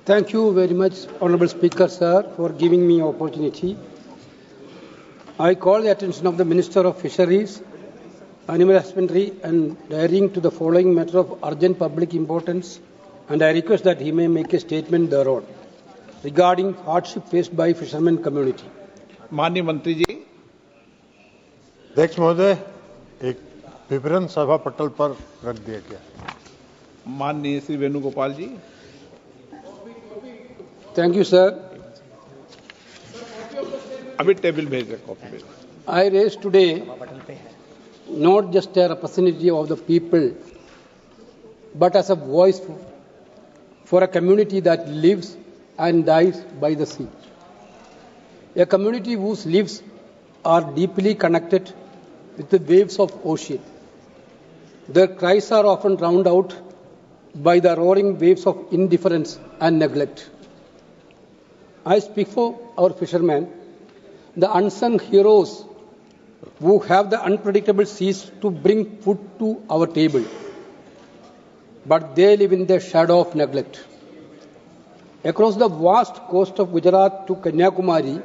Thank you very much, Honourable Speaker, sir, for giving me opportunity. I call the attention of the Minister of Fisheries, Animal Husbandry and Dairying to the following matter of urgent public importance, and I request that he may make a statement thereon regarding hardship faced by fishermen community. माननीय मंत्री जी। अध्यक्ष महोदय, एक विवरण सभा पटल पर रख दिया गया। माननीय श्री वेणुगोपाल जी। Thank you, sir. अभी टेबल भेज दे, कॉपी भेज। I raise today not just a representative of the people, but as a voice for a community that lives and dies by the sea. A community whose lives are deeply connected with the waves of ocean. Their cries are often drowned out by the roaring waves of indifference and neglect. I speak for our fishermen, the unsung heroes who have the unpredictable seas to bring food to our table. But they live in the shadow of neglect. Across the vast coast of Gujarat to Kanyakumari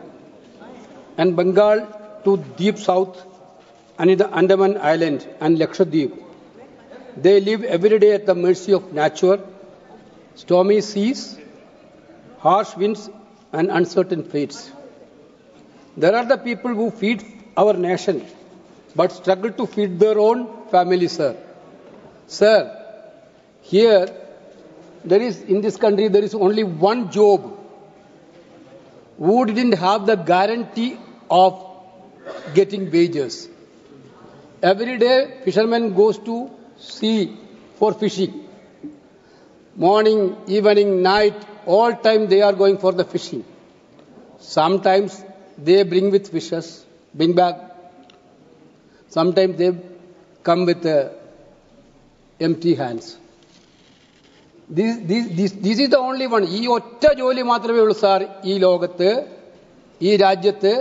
and Bengal to deep south and in the Andaman Island and Lakshadweep, they live every day at the mercy of nature, stormy seas, harsh winds and uncertain fates. There are the people who feed our nation but struggle to feed their own family, sir. Sir, here in this country there is only one job who didn't have the guarantee of getting wages. Every day fisherman goes to sea for fishing. Morning, evening, night, all time they are going for the fishing. Sometimes they bring with fishes, bring back. Sometimes they come with empty hands. This is the only one. ഈ ഒറ്റ ജോലി മാത്രമേ ഉള്ളൂ sir ഈ ലോകത്ത്, ഈ രാജ്യത്ത്.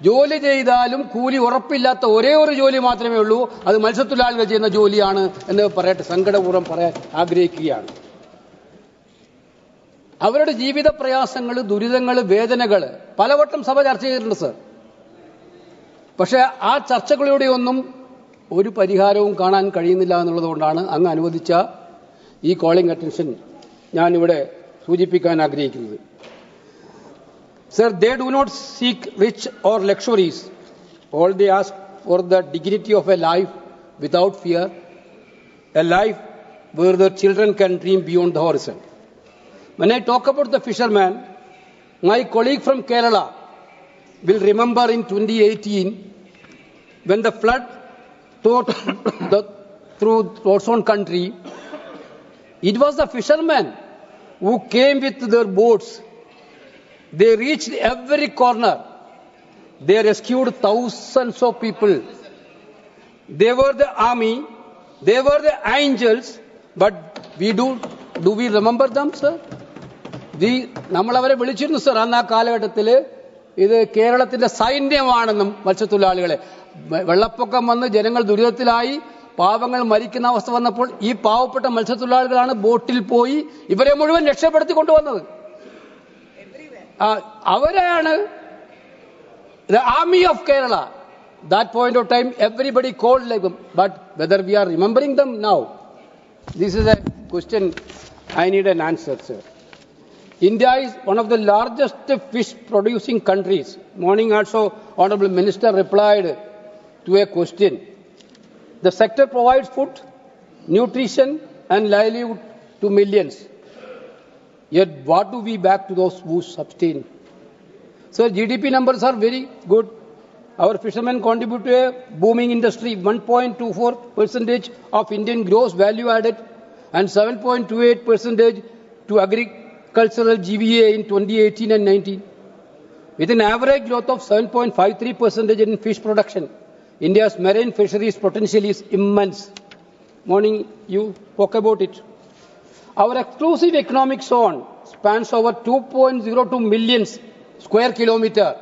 ജോലി ചെയ്താലും കൂലി ഉറപ്പില്ലാത്ത ഒരേ ഒരു ജോലി മാത്രമേ ഉള്ളൂ. അത് മത്സ്യത്തൊഴിലാളികൾ ചെയ്യുന്ന ജോലിയാണ് എന്ന് പറയട്ടെ, സങ്കടപൂർവ്വം പറയാൻ ആഗ്രഹിക്കുകയാണ്. അവരുടെ ജീവിത പ്രയാസങ്ങൾ, ദുരിതങ്ങൾ, വേദനകൾ പലവട്ടം സഭ ചർച്ച ചെയ്തിട്ടുണ്ട് സർ. പക്ഷേ ആ ചർച്ചകളിലൂടെയൊന്നും ഒരു പരിഹാരവും കാണാൻ കഴിയുന്നില്ല എന്നുള്ളതുകൊണ്ടാണ് അങ്ങ് അനുവദിച്ച ഈ കോളിംഗ് അറ്റൻഷൻ ഞാനിവിടെ സൂചിപ്പിക്കാൻ ആഗ്രഹിക്കുന്നത്. Sir, they do not seek rich or luxuries. All they ask for the dignity of a life without fear, a life where their children can dream beyond the horizon. When I talk about the fisherman, my colleague from Kerala will remember in 2018 when the flood through its own country, it was the fishermen who came with their boats. They reached every corner. They rescued thousands of people. They were the army. They were the angels. But do we remember them, sir? നമ്മൾ അവരെ വിളിച്ചിരുന്നു sir. അന്ന് ആ കാലഘട്ടത്തിൽ ഇത് കേരളത്തിന്റെ സൈന്യമാണെന്നും മത്സ്യത്തൊഴിലാളികളെ. വെള്ളപ്പൊക്കം വന്ന് ജനങ്ങൾ ദുരിതത്തിലായി, പാവങ്ങൾ മരിക്കുന്ന അവസ്ഥ വന്നപ്പോൾ ഈ പാവപ്പെട്ട മത്സ്യത്തൊഴിലാളികളാണ് ബോട്ടിൽ പോയി ഇവരെ മുഴുവൻ രക്ഷപ്പെടുത്തി കൊണ്ടുവന്നത്. അവരാണ് the army of Kerala. That point of time everybody called like them. But whether we are remembering them now, this is a question I need an answer, sir. India is one of the largest fish producing countries. Morning also Honorable Minister replied to a question. The sector provides food, nutrition and livelihood to millions. Yet what do we back to those who sustain? Sir, GDP numbers are very good. Our fishermen contribute to a booming industry, 1.24% of Indian gross value added and 7.28% to agricultural GVA in 2018 and 19. With an average growth of 7.53% in fish production, India's marine fisheries potential is immense. Morning, you spoke about it. Our exclusive economic zone spans over 2.02 million square kilometers.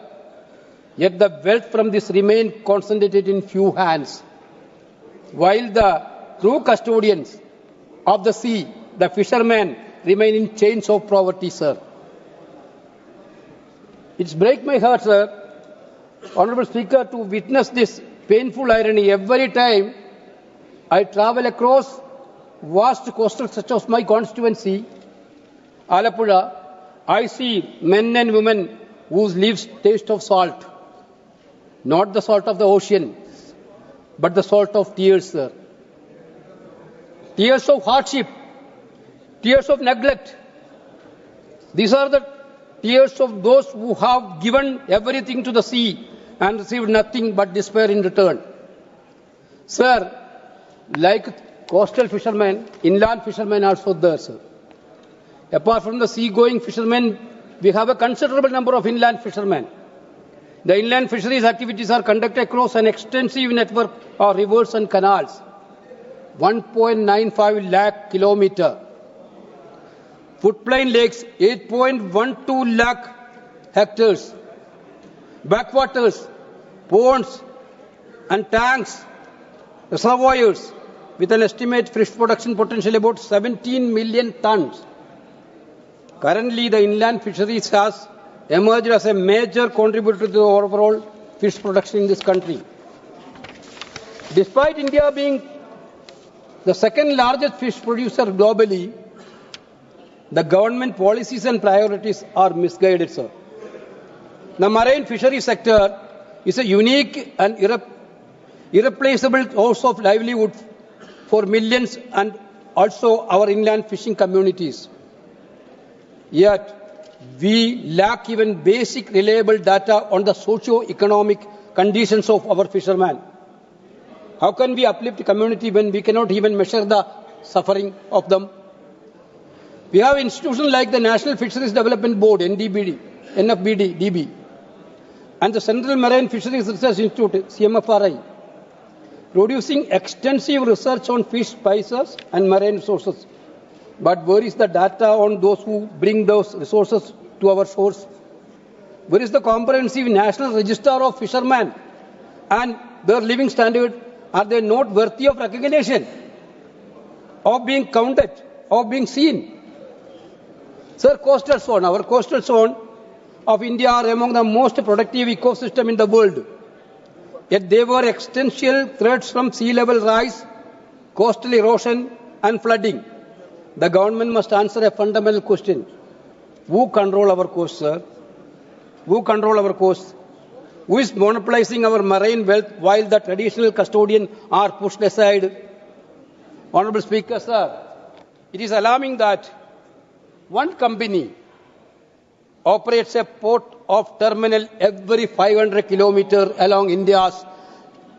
Yet the wealth from this remains concentrated in few hands. While the true custodians of the sea, the fishermen, remain in chains of poverty, sir. It's breaks my heart, sir, Honorable Speaker, to witness this painful irony. Every time I travel across vast coastal such as my constituency, Alappuzha, I see men and women whose lives taste of salt. Not the salt of the ocean, but the salt of tears, sir. Tears of hardship, tears of neglect. These are the tears of those who have given everything to the sea and received nothing but despair in return. Sir, like coastal fishermen, inland fishermen are also there, sir. Apart from the sea-going fishermen, we have a considerable number of inland fishermen. The inland fisheries activities are conducted across an extensive network of rivers and canals, 1.95 lakh kilometer. Floodplain lakes, 8.12 lakh hectares. Backwaters, ponds and tanks, reservoirs with an estimated fish production potential about 17 million tons. Currently, the inland fisheries has emerged as a major contributor to the overall fish production in this country. Despite India being the second largest fish producer globally, the government policies and priorities are misguided, sir. The marine fishery sector is a unique and irreplaceable source of livelihood for millions and also our inland fishing communities. Yet, we lack even basic reliable data on the socio-economic conditions of our fishermen. How can we uplift the community when we cannot even measure the suffering of them? We have institutions like the National Fisheries Development Board, NFBD, and the Central Marine Fisheries Research Institute, CMFRI, producing extensive research on fish species and marine resources. But where is the data on those who bring those resources to our shores? Where is the comprehensive national register of fishermen and their living standard? Are they not worthy of recognition, of being counted, of being seen? Sir, coastal zone, our coastal zone of India are among the most productive ecosystem in the world. Yet they were existential threats from sea level rise, coastal erosion and flooding. The government must answer a fundamental question. Who control our coast, sir? Who control our coast? Who is monopolizing our marine wealth while the traditional custodians are pushed aside? Honorable Speaker, sir, it is alarming that one company operates a port of terminal every 500 kilometers along India's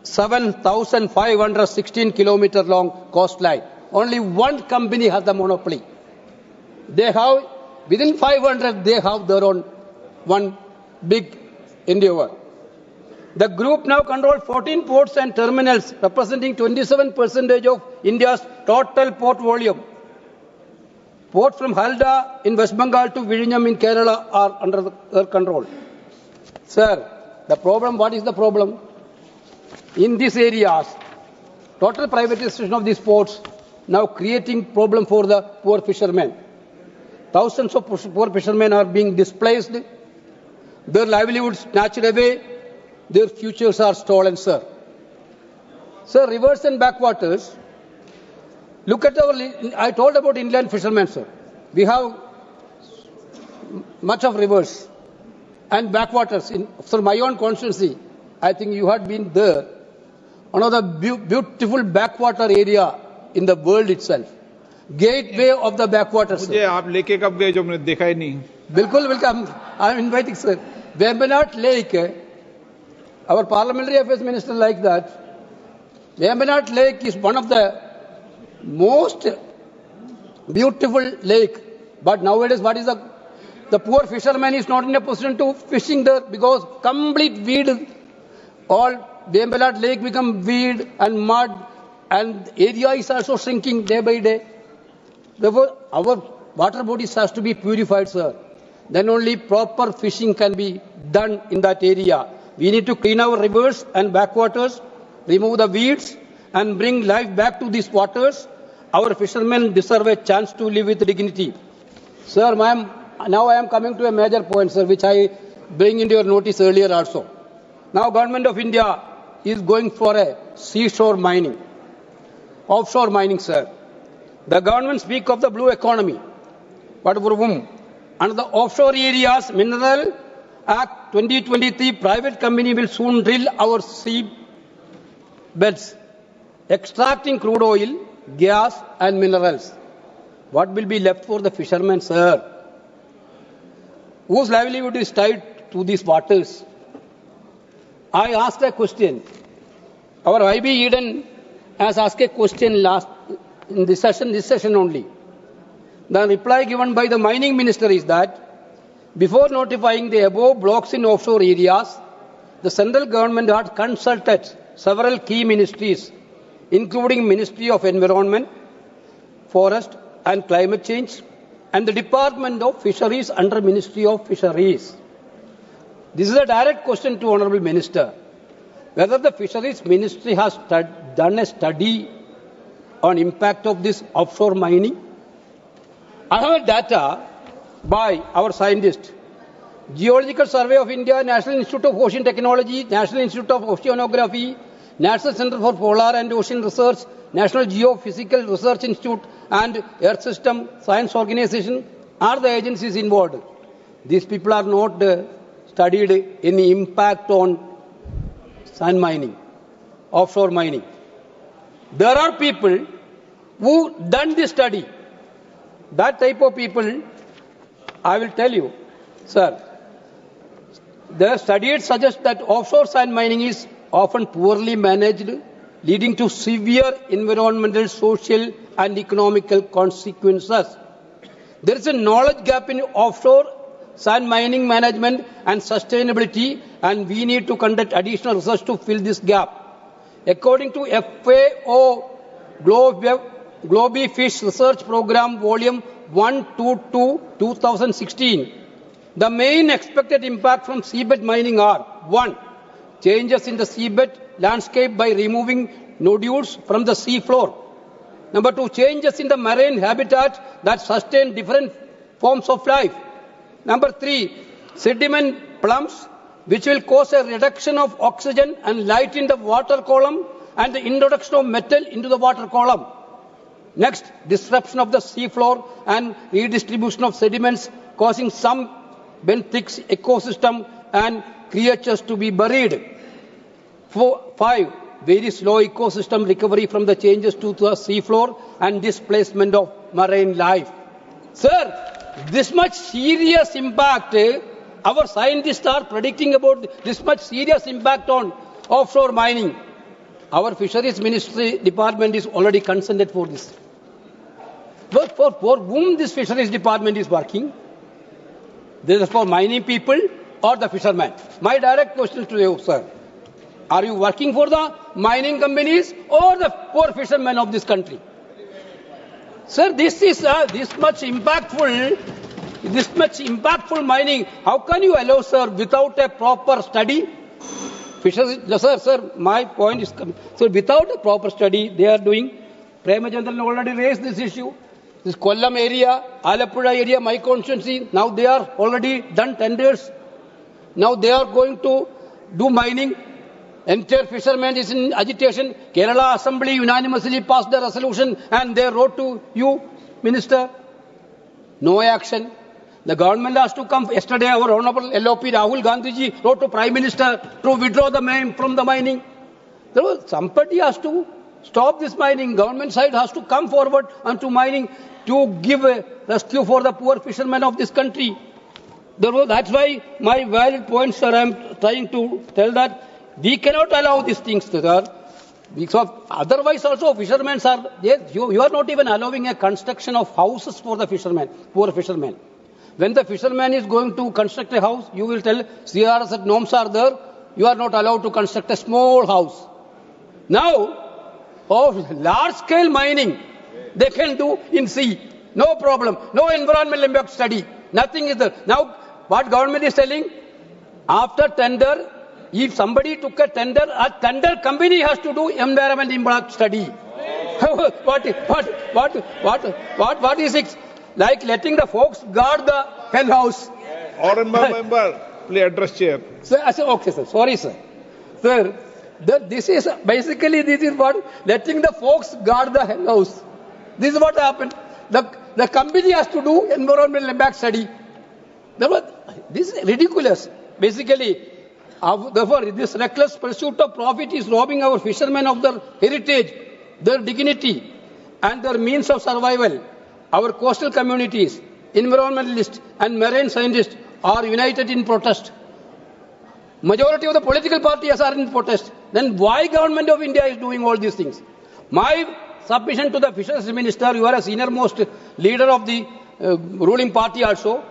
7,516 kilometer long coastline. Only one company has the monopoly. They have, within 500, they have their own one big endeavor. The group now controls 14 ports and terminals, representing 27% of India's total port volume. Ports from Halda in West Bengal to Vizhinjam in Kerala are under their control. Sir, the problem, what is the problem? In these areas, total privatization of these ports now creating problem for the poor fishermen. Thousands of poor fishermen are being displaced, their livelihoods snatched away, their futures are stolen, sir. Sir, rivers and backwaters, look at I told about inland fishermen, sir. We have much of rivers and backwaters. Sir, my own constituency, I think you had been there. One of the beautiful backwater area in the world itself. Gateway of the backwaters. मुझे आप लेके कब गए जो मैंने देखा ही नहीं? बिल्कुल बिल्कुल. I am inviting, sir. Vembanad Lake, our parliamentary affairs minister like that. Vembanad Lake is one of the most beautiful lake. But nowadays, what is the poor fisherman is not in a position to fishing there because complete weed, all Vembanad Lake become weed and mud, and area is also shrinking day by day. Therefore, our water bodies has to be purified, sir. Then only proper fishing can be done in that area. We need to clean our rivers and backwaters, remove the weeds, and bring life back to these waters. Our fishermen deserve a chance to live with dignity. Sir, now I am coming to a major point, sir, which I bring into your notice earlier also. Now, Government of India is going for a seashore mining, offshore mining, sir. The government speak of the blue economy. But for whom? Under the offshore areas, Mineral Act 2023, private company will soon drill our sea beds, extracting crude oil, gas and minerals. What will be left for the fishermen, sir? Whose livelihood is tied to these waters? I asked a question. Our IB Eden has asked a question in this session only. The reply given by the mining minister is that before notifying the above blocks in offshore areas, the central government had consulted several key ministries, including Ministry of Environment, Forest and Climate Change, and the Department of Fisheries under Ministry of Fisheries. This is a direct question to Honourable Minister. Whether the Fisheries Ministry has done a study on impact of this offshore mining? I have data by our scientists. Geological Survey of India, National Institute of Ocean Technology, National Institute of Oceanography, National Center for Polar and Ocean Research, National Geophysical Research Institute and Earth System Science Organization are the agencies involved. These people are not studied any impact on sand mining, offshore mining. There are people who done this study. That type of people, I will tell you, sir, the studies suggest that offshore sand mining is often poorly managed, leading to severe environmental, social and economical consequences. There is a knowledge gap in offshore sand mining management and sustainability, and we need to conduct additional research to fill this gap. According to FAO Globe Fish Research Program Volume 122 2016, the main expected impact from seabed mining are 1. Changes in the seabed landscape by removing nodules from the sea floor. Number 2, changes in the marine habitat that sustain different forms of life. Number 3, sediment plumes, which will cause a reduction of oxygen and light in the water column and the introduction of metal into the water column. Next, disruption of the sea floor and redistribution of sediments, causing some benthic ecosystem and creatures to be buried. 5, very slow ecosystem recovery from the changes to the sea floor and displacement of marine life. Sir, this much serious impact, our scientists are predicting about this much serious impact on offshore mining. Our Fisheries Ministry Department is already consented for this. But for whom this Fisheries Department is working? This is for mining people or the fishermen? My direct question to you, sir. Are you working for the mining companies or the poor fishermen of this country? Sir, this is this much impactful mining. How can you allow, sir, without a proper study? Sir, my point is, so without a proper study, they are doing. Premachandran already raised this issue. This Kollam area, Alappuzha area, my constituency, now they are already done tenders. Now they are going to do mining. Entire fishermen is in agitation. Kerala Assembly unanimously passed the resolution and they wrote to you, Minister. No action. The government has to come. Yesterday, our Honorable LOP Rahul Gandhi wrote to Prime Minister to withdraw the name from the mining. Somebody has to stop this mining. Government side has to come forward onto mining to give a rescue for the poor fishermen of this country. That's why my valid point, sir, I am trying to tell that we cannot allow these things, sir. Because otherwise also fishermen are, yes, you are not even allowing a construction of houses for the fishermen, poor fishermen. When the fisherman is going to construct a house, you will tell CRS norms are there, you are not allowed to construct a small house. Now, of large scale mining, they can do in sea. No problem. No environmental impact study. Nothing is there. Now, what government is telling, after tender, if somebody took a tender company has to do environmental impact study. What is it? like letting the folks guard the hen house. Honorable member, please address chair. Sir, I said, okay, sir. Sorry, sir. Sir, this is what letting the folks guard the hen house. This is what happened. The company has to do environmental impact study. This is ridiculous. Basically, therefore, this reckless pursuit of profit is robbing our fishermen of their heritage, their dignity, and their means of survival. Our coastal communities, environmentalists, and marine scientists are united in protest. Majority of the political parties are in protest. Then why government of India is doing all these things? My submission to the fisheries minister, you are a senior most leader of the ruling party also.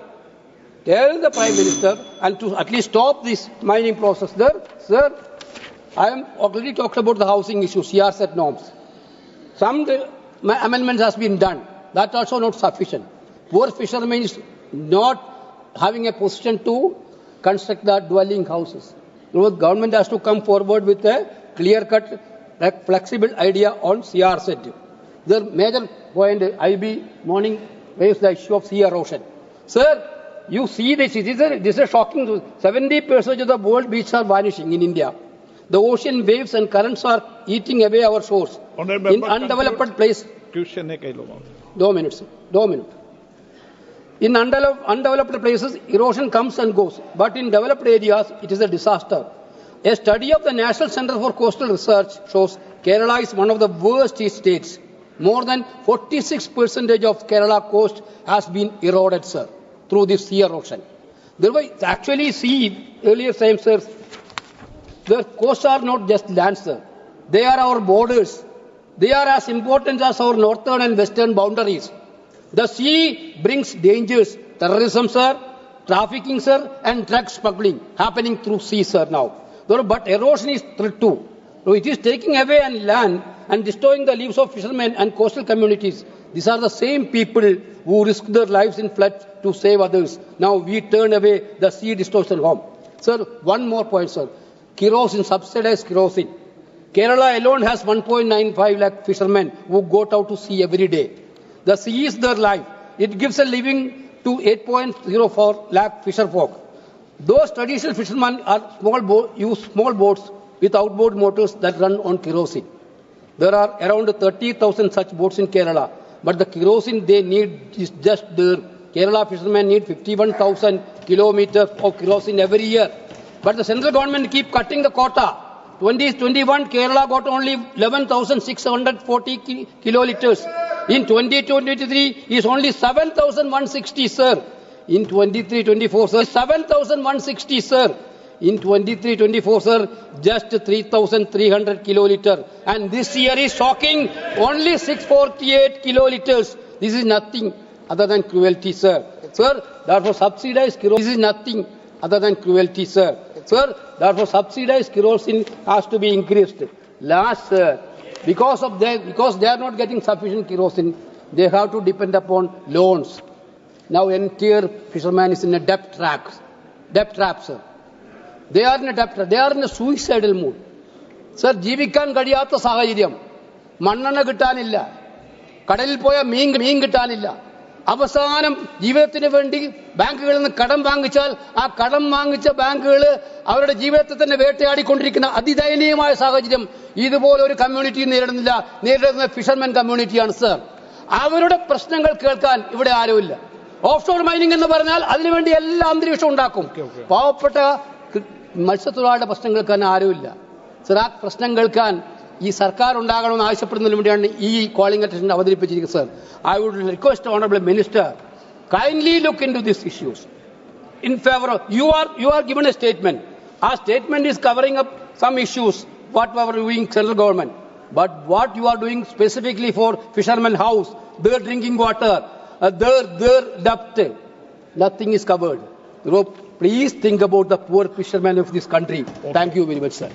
Tell the Prime Minister and to at least stop this mining process there. Sir, I am already talked about the housing issue, CR-set norms. Some amendments has been done. That also not sufficient. Poor fishermen is not having a position to construct the dwelling houses. The government has to come forward with a clear-cut, flexible idea on CR-set. The major point IB morning raised the issue of sea erosion. Sir, you see this is shocking. 70% of the world beaches are vanishing in India. The ocean waves and currents are eating away our shores. In undeveloped places. 2 minutes. In undeveloped places, erosion comes and goes. But in developed areas, it is a disaster. A study of the National Center for Coastal Research shows Kerala is one of the worst states. More than 46% of Kerala coast has been eroded, sir, through this sea erosion. Actually, earlier time, sir, the coasts are not just land, sir. They are our borders. They are as important as our northern and western boundaries. The sea brings dangers, terrorism, sir, trafficking, sir, and drug smuggling happening through sea, sir, now. But erosion is threat too. So it is taking away land and destroying the lives of fishermen and coastal communities. These are the same people who risk their lives in flood to save others. Now we turn away the sea distortion home. Sir, one more point, sir. Kerosene, subsidized kerosene. Kerala alone has 1.95 lakh fishermen who go out to sea every day. The sea is their life. It gives a living to 8.04 lakh fisher folk. Those traditional fishermen use small boats with outboard motors that run on kerosene. There are around 30,000 such boats in Kerala. But the kerosene they need is just there. Kerala fishermen need 51,000 kilometers of kerosene every year. But the central government keep cutting the quota. 2021, Kerala got only 11,640 kiloliters. In 2023, is only 7,160, sir. In 23-24, sir, 7,160, sir. In 23-24, sir, just 3,300 kiloliters. And this year is shocking, only 648 kiloliters. This is nothing other than cruelty, sir. Sir, therefore subsidized kerosene, this is nothing other than cruelty, sir. Sir, therefore subsidized kerosene has to be increased. Last, sir, because they are not getting sufficient kerosene, they have to depend upon loans. Now entire fisherman is in a debt trap, sir. They are in a debt trap. They are in a suicidal mood. Sir, ജീവിക്കാൻ കഴിയാത്ത സാഹചര്യം. മണ്ണെണ്ണ കിട്ടാനില്ല. കടലിൽ പോയ മീൻ കിട്ടാനില്ല. അവസാനം ജീവിതത്തിന് വേണ്ടി ബാങ്കുകളിൽ നിന്ന് കടം വാങ്ങിച്ചാൽ ആ കടം വാങ്ങിച്ച ബാങ്കുകൾ അവരുടെ ജീവിതത്തെ തന്നെ വേട്ടയാടിക്കൊണ്ടിരിക്കുന്ന അതിദയനീയമായ സാഹചര്യം ഇതുപോലെ ഒരു കമ്മ്യൂണിറ്റി നേരിടുന്ന ഫിഷർമെൻ കമ്മ്യൂണിറ്റിയാണ്, സർ. അവരുടെ പ്രശ്നങ്ങൾ കേൾക്കാൻ ഇവിടെ ആരുമില്ല. ഓഫ്ഷോർ മൈനിങ് എന്ന് പറഞ്ഞാൽ അതിനുവേണ്ടി എല്ലാ അന്തരീക്ഷവും ഉണ്ടാക്കും. പാവപ്പെട്ട മത്സ്യത്തൊഴിലാളിയുടെ പ്രശ്നം കേൾക്കാൻ ആരുമില്ല. സർ, ആ പ്രശ്നം കേൾക്കാൻ ഈ സർക്കാർ ഉണ്ടാകണമെന്ന് ആവശ്യപ്പെടുന്നതിന് വേണ്ടിയാണ് ഈ കോളിംഗ് അറ്റൻഷൻ അവതരിപ്പിച്ചിരിക്കുന്നത്, sir. I would request Honorable Minister, kindly look into these issues. In favor of, you are given a statement. Our statement is covering up some issues, what we are doing central government. But what you are doing specifically for fishermen house, their drinking water, their debt, nothing is covered. Please think about the poor fishermen of this country. Thank you very much, sir.